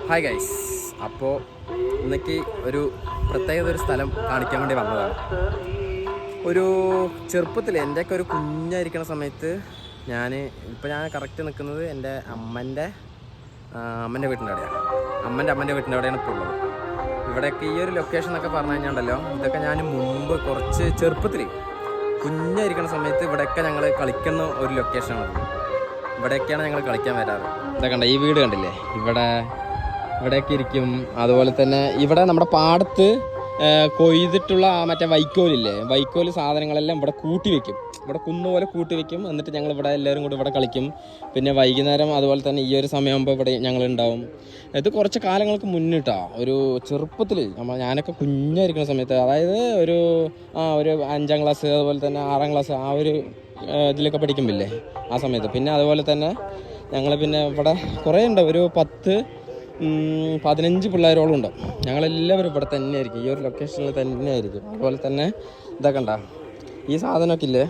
Hi guys, അപ്പോൾ ഇന്നേക്ക് ഒരു പ്രത്യേകത ഒരു സ്ഥലം കാണിക്കാൻ വേണ്ടി വന്നതാണ്. ഒരു ചെറുപ്പത്തിൽ എൻ്റെയൊക്കെ ഒരു കുഞ്ഞായിരിക്കുന്ന സമയത്ത് ഞാൻ കറക്റ്റ് നിൽക്കുന്നത് എൻ്റെ അമ്മൻ്റെ വീട്ടിൻ്റെ അവിടെയാണ്. അമ്മൻ്റെ വീട്ടിൻ്റെ അവിടെയാണ് ഇപ്പോൾ ഉള്ളത്. ഇവിടെയൊക്കെ ഈ ഒരു ലൊക്കേഷൻ എന്നൊക്കെ പറഞ്ഞു കഴിഞ്ഞാൽ ഇതൊക്കെ ഞാൻ മുമ്പ് കുറച്ച് ചെറുപ്പത്തിൽ കുഞ്ഞായിരിക്കുന്ന സമയത്ത് ഇവിടെയൊക്കെ ഞങ്ങൾ കളിക്കുന്ന ഒരു ലൊക്കേഷനാണ്. ഇവിടെയൊക്കെയാണ് ഞങ്ങൾ കളിക്കാൻ വരാറ്. ഇതൊക്കെ കണ്ട ഈ വീട് കണ്ടില്ലേ, ഇവിടെയൊക്കെ ഇരിക്കും. അതുപോലെ തന്നെ ഇവിടെ നമ്മുടെ പാടത്ത് കൊയ്തിട്ടുള്ള മറ്റേ വൈക്കോല് സാധനങ്ങളെല്ലാം ഇവിടെ കൂട്ടി വെക്കും. ഇവിടെ കുന്നുപോലെ കൂട്ടി വെക്കും. എന്നിട്ട് ഞങ്ങൾ ഇവിടെ എല്ലാവരും കൂടി ഇവിടെ കളിക്കും. പിന്നെ വൈകുന്നേരം അതുപോലെ തന്നെ ഈ ഒരു സമയമാകുമ്പോൾ ഇവിടെ ഞങ്ങളുണ്ടാവും. ഇത് കുറച്ച് കാലങ്ങൾക്ക് മുന്നിട്ടാ, ഒരു ചെറുപ്പത്തിൽ ഞാനൊക്കെ കുഞ്ഞായിരിക്കുന്ന സമയത്ത്, അതായത് ഒരു 5ാം ക്ലാസ് അതുപോലെ തന്നെ 6ാം ക്ലാസ് ആ ഒരു ഇതിലൊക്കെ പഠിക്കുമ്പില്ലേ ആ സമയത്ത്. പിന്നെ അതുപോലെ തന്നെ ഞങ്ങൾ പിന്നെ ഇവിടെ കുറേ ഉണ്ട്, ഒരു 10-15 പിള്ളേരോളം ഉണ്ട്. ഞങ്ങളെല്ലാവരും ഇവിടെ തന്നെ ആയിരിക്കും, ഈ ഒരു ലൊക്കേഷനിൽ തന്നെ ആയിരിക്കും. അതുപോലെ തന്നെ ഇതൊക്കെ ഉണ്ടാ ഈ സാധനമൊക്കെ ഇല്ലേ,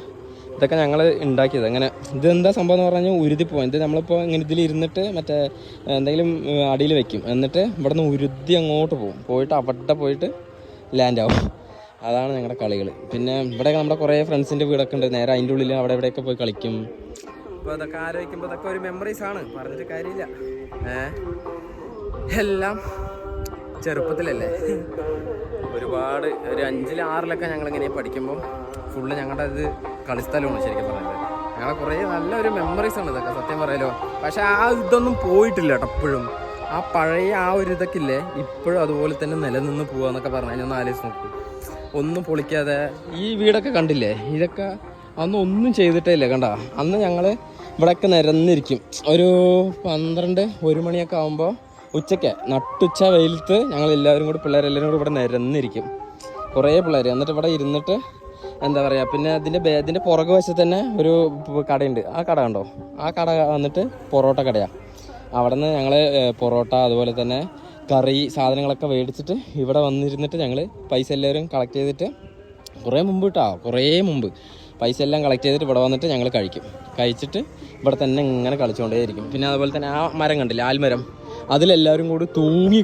ഇതൊക്കെ ഞങ്ങൾ ഉണ്ടാക്കിയത്. അങ്ങനെ ഇതെന്താ സംഭവം എന്ന് പറഞ്ഞാൽ ഉരുതിപ്പോവും. ഇത് നമ്മളിപ്പോൾ ഇങ്ങനെ ഇതിലിരുന്നിട്ട് മറ്റേ എന്തെങ്കിലും അടിയിൽ വെക്കും. എന്നിട്ട് ഇവിടെ നിന്ന് ഉരുതി അങ്ങോട്ട് പോയിട്ട് അവിടെ പോയിട്ട് ലാൻഡ് ആവും. അതാണ് ഞങ്ങളുടെ കളികൾ. പിന്നെ ഇവിടെയൊക്കെ നമ്മുടെ കുറേ ഫ്രണ്ട്സിൻ്റെ വീടൊക്കെ ഉണ്ട്, നേരെ അതിൻ്റെ ഉള്ളിൽ അവിടെ ഇവിടെയൊക്കെ പോയി കളിക്കും. അപ്പോൾ അതൊക്കെ ആലോചിക്കുമ്പോൾ അതൊക്കെ ഒരു മെമ്മറീസാണ്, പറഞ്ഞിട്ട് കാര്യമില്ല. എല്ലാം ചെറുപ്പത്തിലല്ലേ, ഒരുപാട് ഒരു 5ൽ 6ലൊക്കെ ഞങ്ങളിങ്ങനെ പഠിക്കുമ്പോൾ ഫുള്ള് ഞങ്ങളുടെ ഇത് കളിസ്ഥലമാണ് ശരിക്കും പറഞ്ഞത്. ഞങ്ങളെ കുറേ നല്ലൊരു മെമ്മറീസാണ് ഇതൊക്കെ സത്യം പറയാലോ. പക്ഷെ ഇതൊന്നും പോയിട്ടില്ല കേട്ടോ. എപ്പോഴും ആ പഴയ ഒരു ഇതൊക്കെ ഇല്ലേ ഇപ്പോഴും അതുപോലെ തന്നെ നിലനിന്ന് പോവാന്നൊക്കെ പറഞ്ഞാൽ ഒന്ന് ആലോചിച്ച് നോക്കും. ഒന്നും പൊളിക്കാതെ ഈ വീടൊക്കെ കണ്ടില്ലേ, ഇതൊക്കെ അന്ന് ഒന്നും ചെയ്തിട്ടേ ഇല്ല. കണ്ട അന്ന് ഞങ്ങൾ ഇവിടെയൊക്കെ നിരന്നിരിക്കും. ഒരു 12-1 മണിയൊക്കെ ആകുമ്പോൾ ഉച്ചയ്ക്ക് നട്ടുച്ച വെയിലത്ത് ഞങ്ങളെല്ലാവരും കൂടി പിള്ളേരെല്ലാവരും കൂടി ഇവിടെ നിരന്നിരിക്കും, കുറേ പിള്ളേർ. എന്നിട്ട് ഇവിടെ ഇരുന്നിട്ട് എന്താ പറയുക, പിന്നെ ഇതിൻ്റെ പുറകു വശത്ത് തന്നെ ഒരു കടയുണ്ട്. ആ കട കണ്ടോ, ആ കട വന്നിട്ട് പൊറോട്ട കടയാണ്. അവിടെ നിന്ന് ഞങ്ങൾ പൊറോട്ട അതുപോലെ തന്നെ കറി സാധനങ്ങളൊക്കെ മേടിച്ചിട്ട് ഇവിടെ വന്നിരുന്നിട്ട് ഞങ്ങൾ പൈസ എല്ലാവരും കളക്ട് ചെയ്തിട്ട് കുറേ മുമ്പ് പൈസ എല്ലാം കളക്ട് ചെയ്തിട്ട് ഇവിടെ വന്നിട്ട് ഞങ്ങൾ കഴിച്ചിട്ട് ഇവിടെ തന്നെ ഇങ്ങനെ കളിച്ചുകൊണ്ടേയിരിക്കും. പിന്നെ അതുപോലെ തന്നെ ആ മരം കണ്ടില്ല, ആൽമരം, അതിലെല്ലാവരും കൂടി തൂങ്ങി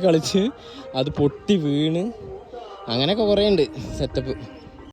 കളിച്ച് അത് പൊട്ടി വീണ് അങ്ങനെയൊക്കെ കുറേ ഉണ്ട് സെറ്റപ്പ്.